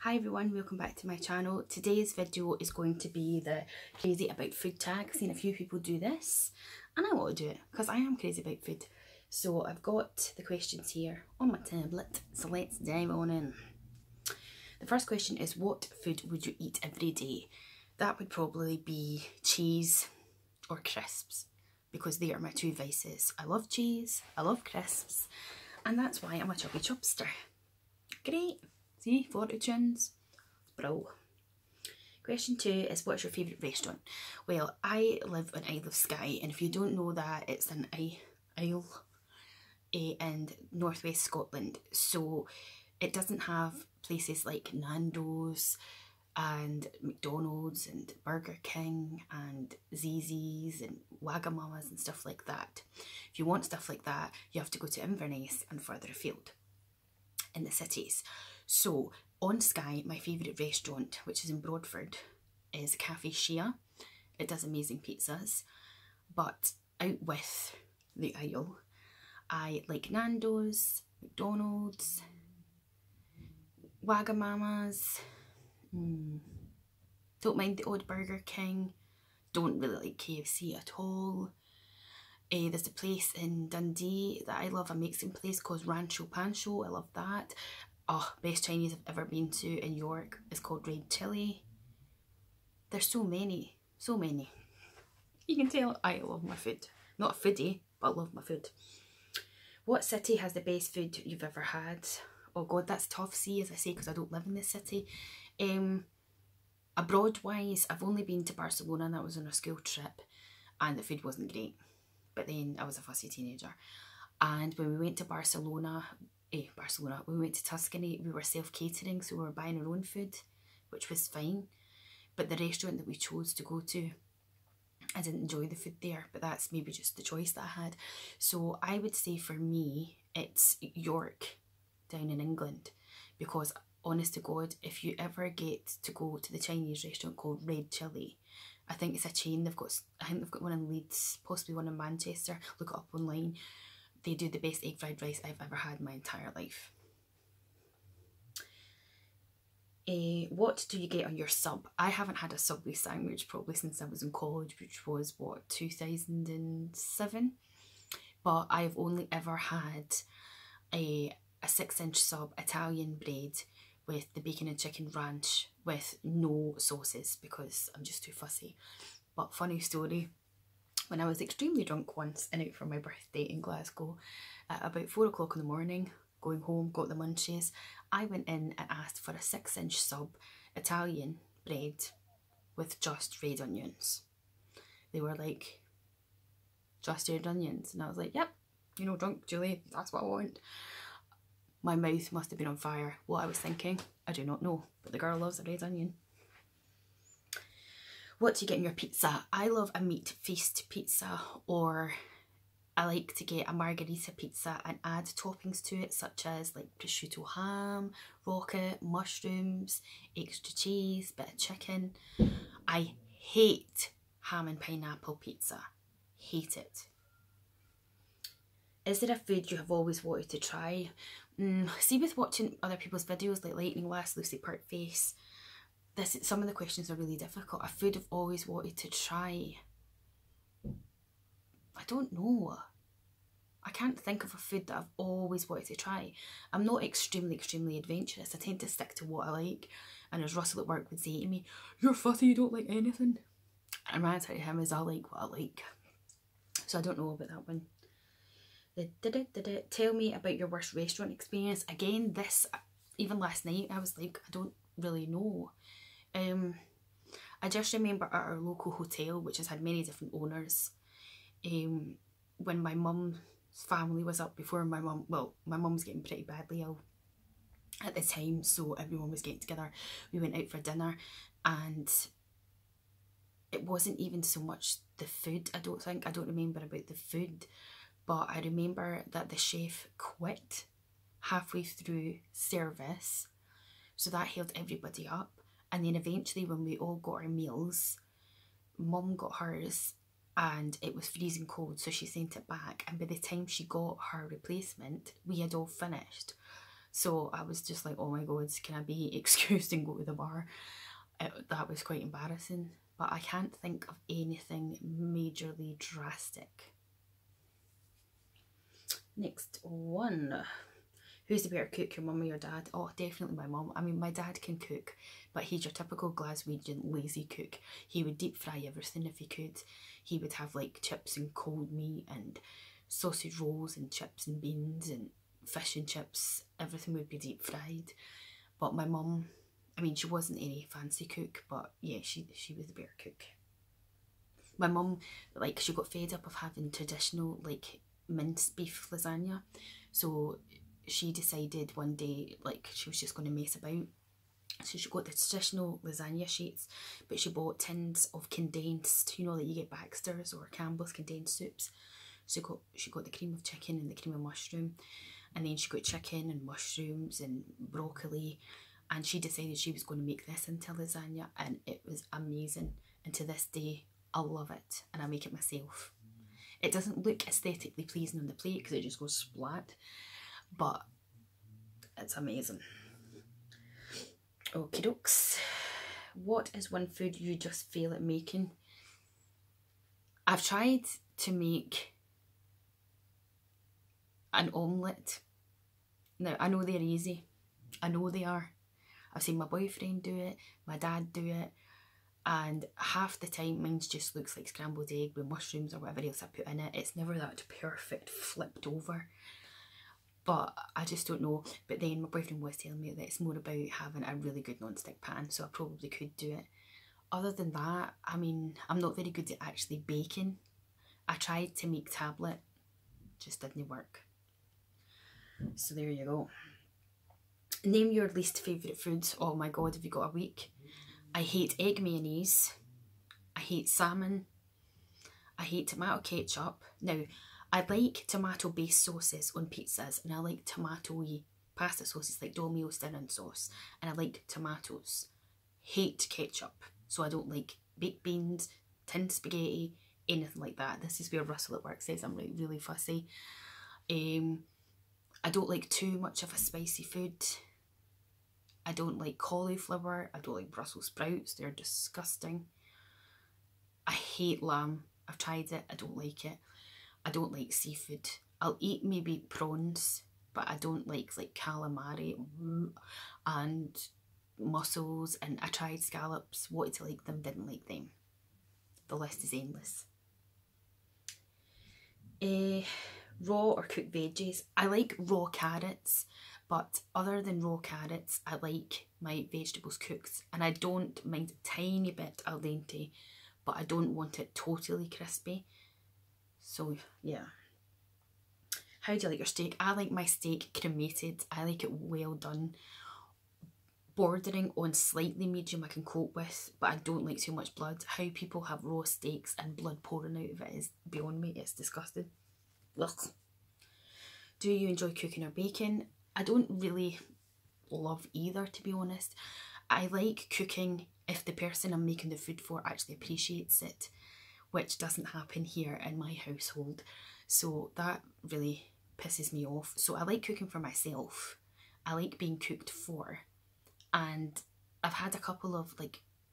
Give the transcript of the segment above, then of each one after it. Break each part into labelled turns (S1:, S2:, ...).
S1: Hi everyone, welcome back to my channel. Today's video is going to be the crazy about food tag. I've seen a few people do this and I want to do it because I am crazy about food. So I've got the questions here on my tablet, so let's dive on in. The first question is, what food would you eat every day? That would probably be cheese or crisps because they are my two vices. I love cheese, I love crisps, and that's why I'm a chubby chubster. Great! See, fortunes, bro. Question 2 is, what's your favourite restaurant? Well, I live on Isle of Skye, and if you don't know that, it's an isle in northwest Scotland, so it doesn't have places like Nando's and McDonald's and Burger King and Zzz's and Wagamama's and stuff like that. If you want stuff like that, you have to go to Inverness and further afield in the cities. So on Skye, my favourite restaurant, which is in Broadford, is Cafe Shea. It does amazing pizzas. But out with the Isle, I like Nando's, McDonald's, Wagamama's, don't mind the odd Burger King, don't really like KFC at all. There's a place in Dundee that I love, a Mexican place called Rancho Pancho. I love that. Oh, best Chinese I've ever been to in York is called Red Chili. There's so many, so many. You can tell I love my food. Not a foodie, but I love my food. What city has the best food you've ever had? Oh god, that's tough, see, as I say, because I don't live in this city. Abroad-wise, I've only been to Barcelona and that was on a school trip and the food wasn't great. But then I was a fussy teenager. And when we went to Barcelona, when we went to Tuscany, we were self-catering, so we were buying our own food, which was fine. But the restaurant that we chose to go to, I didn't enjoy the food there, but that's maybe just the choice that I had. So I would say for me, it's York down in England, because honest to God, if you ever get to go to the Chinese restaurant called Red Chili, I think it's a chain. I think they've got one in Leeds, possibly one in Manchester. Look it up online. They do the best egg fried rice I've ever had in my entire life. What do you get on your sub? I haven't had a Subway sandwich probably since I was in college, which was, what, 2007? But I've only ever had a 6-inch sub Italian bread with the bacon and chicken ranch with no sauces because I'm just too fussy. But funny story, when I was extremely drunk once and out for my birthday in Glasgow, at about 4 o'clock in the morning, going home, got the munchies, I went in and asked for a 6-inch sub Italian bread with just red onions. They were like, just red onions? And I was like, yep, you know, drunk Julie, that's what I want. My mouth must have been on fire. What I was thinking, I do not know, but the girl loves a red onion. What do you get in your pizza? I love a meat feast pizza, or I like to get a margherita pizza and add toppings to it, such as like prosciutto ham, rocket, mushrooms, extra cheese, bit of chicken. I hate ham and pineapple pizza. Hate it. Is there a food you have always wanted to try? See, with watching other people's videos like Lightning Lass, Lucy Pertface, some of the questions are really difficult. A food I've always wanted to try. I don't know. I can't think of a food that I've always wanted to try. I'm not extremely adventurous. I tend to stick to what I like. And as Russell at work would say to me, you're fussy, you don't like anything. And my answer to him is, I like what I like. So I don't know about that one. Tell me about your worst restaurant experience. Again, even last night, I was like, I don't really know. I just remember at our local hotel, which has had many different owners, when my mum's family was up before my mum, well, my mum was getting pretty badly ill at the time, so everyone was getting together. We went out for dinner and it wasn't even so much the food, I don't remember about the food, but I remember that the chef quit halfway through service, so that held everybody up. And then eventually when we all got our meals, Mum got hers and it was freezing cold, so she sent it back, and by the time she got her replacement, we had all finished. So I was just like, oh my god, can I be excused and go to the bar? That was quite embarrassing. But I can't think of anything majorly drastic. Next one. Who's the better cook, your mum or your dad? Oh, definitely my mum. I mean, my dad can cook, but he's your typical Glaswegian lazy cook. He would deep fry everything if he could. He would have like chips and cold meat and sausage rolls and chips and beans and fish and chips. Everything would be deep fried. But my mum, I mean, she wasn't any fancy cook, but yeah, she was the better cook. My mum, like, she got fed up of having traditional, like, minced beef lasagna. So she decided one day, like, she was just going to mess about. So she got the traditional lasagna sheets, but she bought tins of condensed, you know, that you get Baxter's or Campbell's condensed soups. So she got the cream of chicken and the cream of mushroom, and then she got chicken and mushrooms and broccoli, and she decided she was going to make this into lasagna, and it was amazing. And to this day, I love it, and I make it myself. It doesn't look aesthetically pleasing on the plate because it just goes splat, but it's amazing. Okie dokes. What is one food you just fail at making? I've tried to make an omelette. Now, I know they're easy. I know they are. I've seen my boyfriend do it, my dad do it, and half the time mine just looks like scrambled egg with mushrooms or whatever else I put in it. It's never that perfect flipped over. But I just don't know. But then my boyfriend was telling me that it's more about having a really good non-stick pan, so I probably could do it. Other than that, I mean, I'm not very good at actually baking. I tried to make tablet, just didn't work. So there you go. Name your least favourite foods. Oh my god, have you got a week? I hate egg mayonnaise. I hate salmon. I hate tomato ketchup. Now, I like tomato based sauces on pizzas, and I like tomatoey pasta sauces like Dolmio stirring sauce, and I like tomatoes. Hate ketchup, so I don't like baked beans, tinned spaghetti, anything like that. This is where Russell at work says I'm really fussy. I don't like too much of a spicy food. I don't like cauliflower. I don't like Brussels sprouts. They're disgusting. I hate lamb. I've tried it. I don't like it. I don't like seafood. I'll eat maybe prawns, but I don't like calamari and mussels, and I tried scallops, wanted to like them, didn't like them. The list is endless. Raw or cooked veggies. I like raw carrots, but other than raw carrots, I like my vegetables cooked, and I don't mind a tiny bit al dente, but I don't want it totally crispy. So yeah. How do you like your steak? I like my steak cremated. I like it well done. Bordering on slightly medium I can cope with, but I don't like too much blood. How people have raw steaks and blood pouring out of it is beyond me. It's disgusting. Ugh. Do you enjoy cooking or baking? I don't really love either, to be honest. I like cooking if the person I'm making the food for actually appreciates it, which doesn't happen here in my household. So that really pisses me off. So I like cooking for myself. I like being cooked for. And I've had a couple of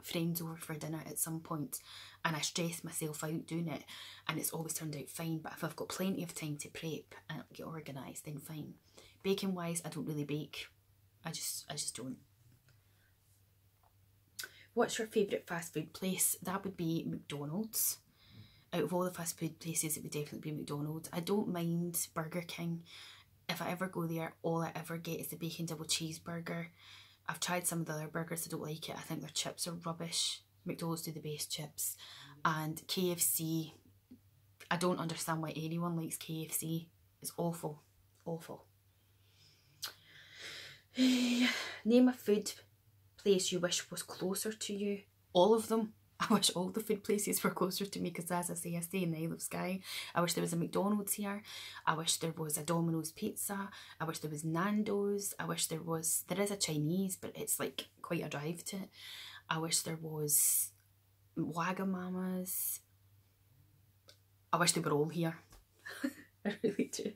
S1: friends over for dinner at some point, and I stress myself out doing it, and it's always turned out fine. But if I've got plenty of time to prep and get organised, then fine. Baking wise, I don't really bake. I just don't. What's your favourite fast food place? That would be McDonald's. Out of all the fast food places, it would definitely be McDonald's. I don't mind Burger King. If I ever go there, all I ever get is the bacon double cheeseburger. I've tried some of the other burgers, I don't like it. I think their chips are rubbish. McDonald's do the best chips. And KFC, I don't understand why anyone likes KFC. It's awful. Awful. Name a food place you wish was closer to you. All of them. I wish all the food places were closer to me, because as I say, I stay in the Isle of Skye. I wish there was a McDonald's here. I wish there was a Domino's Pizza. I wish there was Nando's. I wish there is a Chinese, but it's quite a drive to it. I wish there was Wagamama's. I wish they were all here. I really do.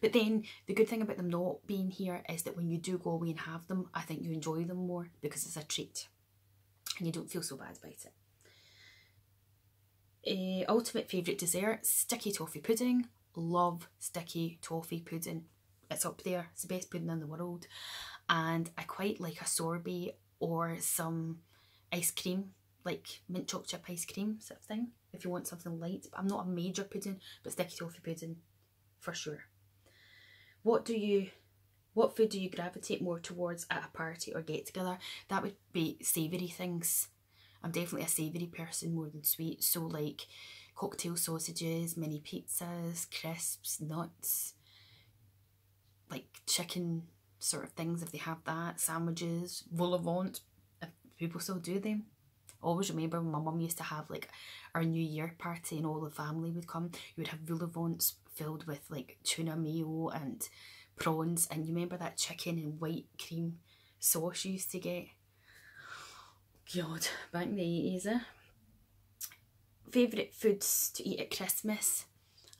S1: But then the good thing about them not being here is that when you do go away and have them, I think you enjoy them more because it's a treat and you don't feel so bad about it. Ultimate favourite dessert, sticky toffee pudding. Love sticky toffee pudding. It's up there. It's the best pudding in the world. And I quite like a sorbet or some ice cream, like mint chocolate chip ice cream sort of thing, if you want something light. But I'm not a major pudding, but sticky toffee pudding for sure. What food do you gravitate more towards at a party or get together? That would be savoury things. I'm definitely a savoury person more than sweet. So like cocktail sausages, mini pizzas, crisps, nuts, like chicken sort of things if they have that, sandwiches, vol au vent, if people still do them. I always remember when my mum used to have like our New Year party and all the family would come, you would have vol au vents filled with like tuna mayo and prawns, and you remember that chicken and white cream sauce you used to get? God, back in the 80s, eh? Favourite foods to eat at Christmas?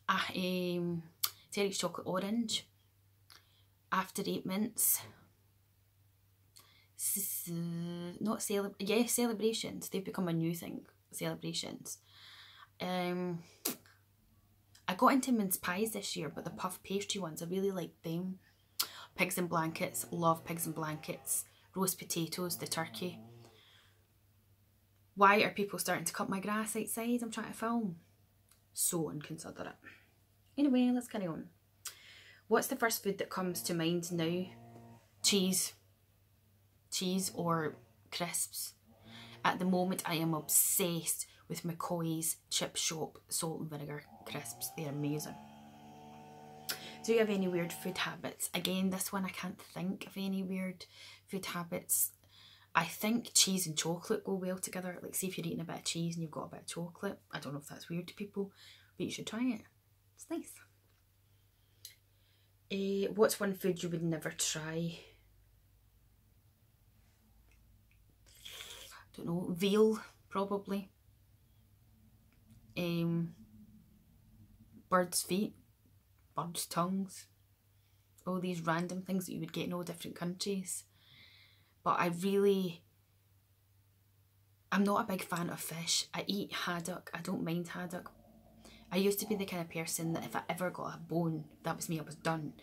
S1: Terry's chocolate orange, after 8 mints, celebrations, they've become a new thing, celebrations. I got into mince pies this year, but the puff pastry ones, I really like them. Pigs in blankets, love pigs in blankets. Roast potatoes, the turkey. Why are people starting to cut my grass outside? I'm trying to film. So inconsiderate. Anyway, let's carry on. What's the first food that comes to mind now? Cheese. Cheese or crisps. At the moment, I am obsessed with McCoy's Chip Shop salt and vinegar crisps. They're amazing. Do you have any weird food habits? Again, this one I can't think of any weird food habits. I think cheese and chocolate go well together. Like, see if you're eating a bit of cheese and you've got a bit of chocolate. I don't know if that's weird to people, but you should try it. It's nice. What's one food you would never try? I don't know. Veal, probably. Bird's feet. Bird's tongues. All these random things that you would get in all different countries. But I'm not a big fan of fish. I eat haddock. I don't mind haddock. I used to be the kind of person that if I ever got a bone, that was me, I was done.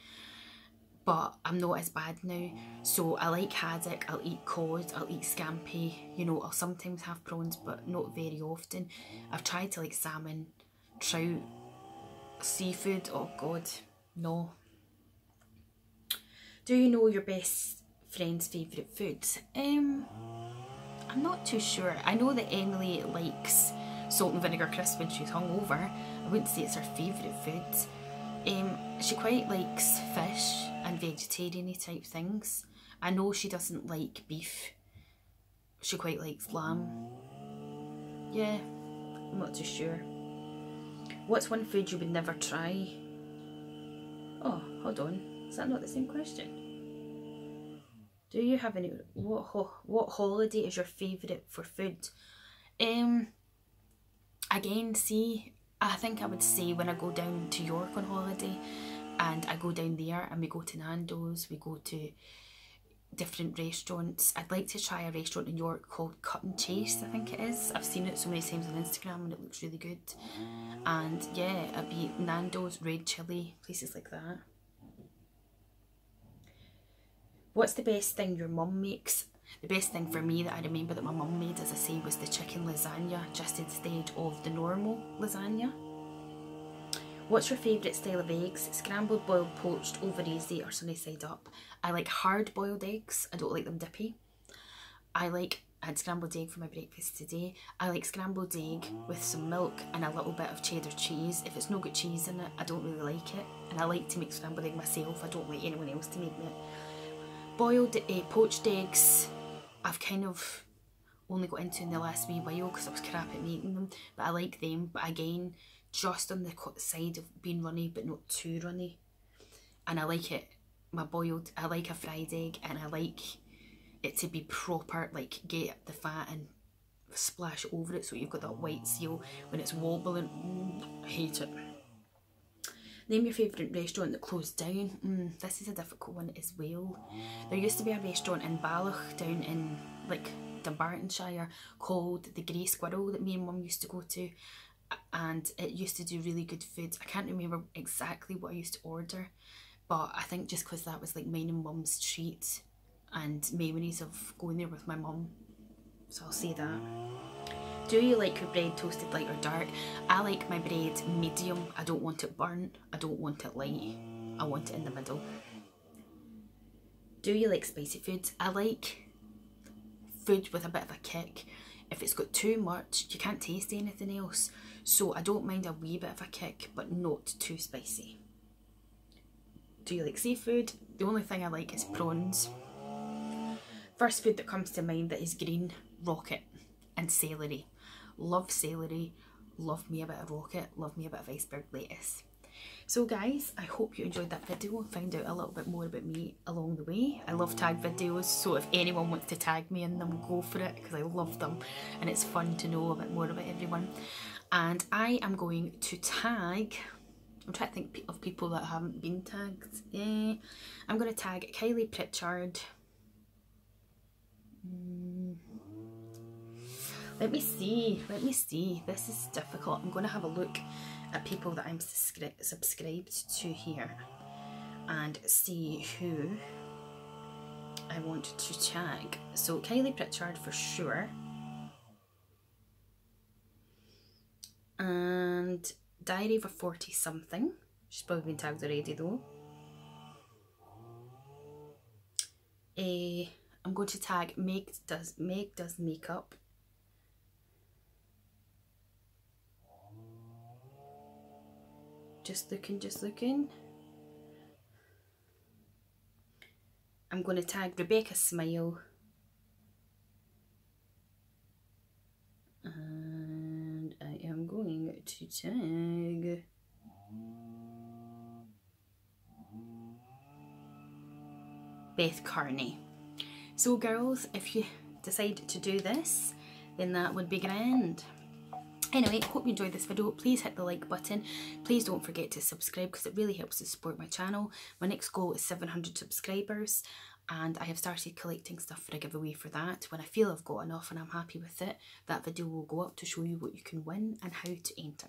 S1: But I'm not as bad now. So I like haddock, I'll eat cod, I'll eat scampi. You know, I'll sometimes have prawns, but not very often. I've tried to like salmon, trout, seafood. Oh God, no. Do you know your best friend's favourite foods? I'm not too sure. I know that Emily likes salt and vinegar crisps when she's hungover. I wouldn't say it's her favourite food. She quite likes fish and vegetarian-y type things. I know she doesn't like beef. She quite likes lamb. Yeah, I'm not too sure. What's one food you would never try? Oh, hold on. Is that not the same question? Do you have any... What holiday is your favourite for food? Again, see, I think I would say when I go down to York on holiday and I go down there and we go to Nando's, we go to different restaurants. I'd like to try a restaurant in York called Cut and Chase, I think it is. I've seen it so many times on Instagram and it looks really good. And yeah, it'd be Nando's, Red Chilli, places like that. What's the best thing your mum makes? The best thing for me that I remember that my mum made, as I say, was the chicken lasagna, just instead of the normal lasagna. What's your favourite style of eggs? Scrambled, boiled, poached, over easy or sunny side up? I like hard boiled eggs. I don't like them dippy. I had scrambled egg for my breakfast today. I like scrambled egg with some milk and a little bit of cheddar cheese. If it's no good cheese in it, I don't really like it. And I like to make scrambled egg myself. I don't like anyone else to make it. Boiled, poached eggs, I've kind of only got into in the last wee while because I was crap at making them, but I like them. But again, just on the side of being runny but not too runny. And I like it, I like a fried egg, and I like it to be proper, like get the fat and splash over it so you've got that white seal when it's wobbling. I hate it. Name your favourite restaurant that closed down. This is a difficult one as well. There used to be a restaurant in Balloch down in like Dunbartonshire called the Grey Squirrel that me and Mum used to go to, and it used to do really good food. I can't remember exactly what I used to order, but I think just because that was like mine and Mum's treat and memories of going there with my mum, so I'll say that. Do you like your bread toasted light or dark? I like my bread medium. I don't want it burnt. I don't want it light. I want it in the middle. Do you like spicy foods? I like food with a bit of a kick. If it's got too much, you can't taste anything else. So I don't mind a wee bit of a kick, but not too spicy. Do you like seafood? The only thing I like is prawns. First food that comes to mind that is green, rocket and celery. Love celery, love me a bit of rocket, love me a bit of iceberg lettuce. So guys, I hope you enjoyed that video and found out a little bit more about me along the way. I love tag videos, so if anyone wants to tag me in them, go for it, because I love them and it's fun to know a bit more about everyone. And I am going to tag, I'm trying to think of people that haven't been tagged. I'm going to tag Kylie Pritchard. Let me see, this is difficult. I'm going to have a look at people that I'm subscribed to here and see who I want to tag. So Kylie Pritchard for sure, and Diary of a 40 something, she's probably been tagged already though. I'm going to tag Meg Does Makeup. Just looking. I'm going to tag Rebecca Smile. And I am going to tag Beth Carney. So girls, if you decide to do this, then that would be grand. Anyway, hope you enjoyed this video. Please hit the like button. Please don't forget to subscribe because it really helps to support my channel. My next goal is 700 subscribers and I have started collecting stuff for a giveaway for that. When I feel I've got enough and I'm happy with it, that video will go up to show you what you can win and how to enter.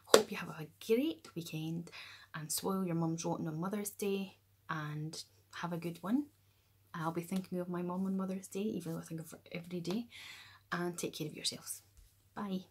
S1: Hope you have a great weekend and spoil your mum's rotten on Mother's Day and have a good one. I'll be thinking of my mum on Mother's Day, even though I think of her every day. And take care of yourselves. Bye.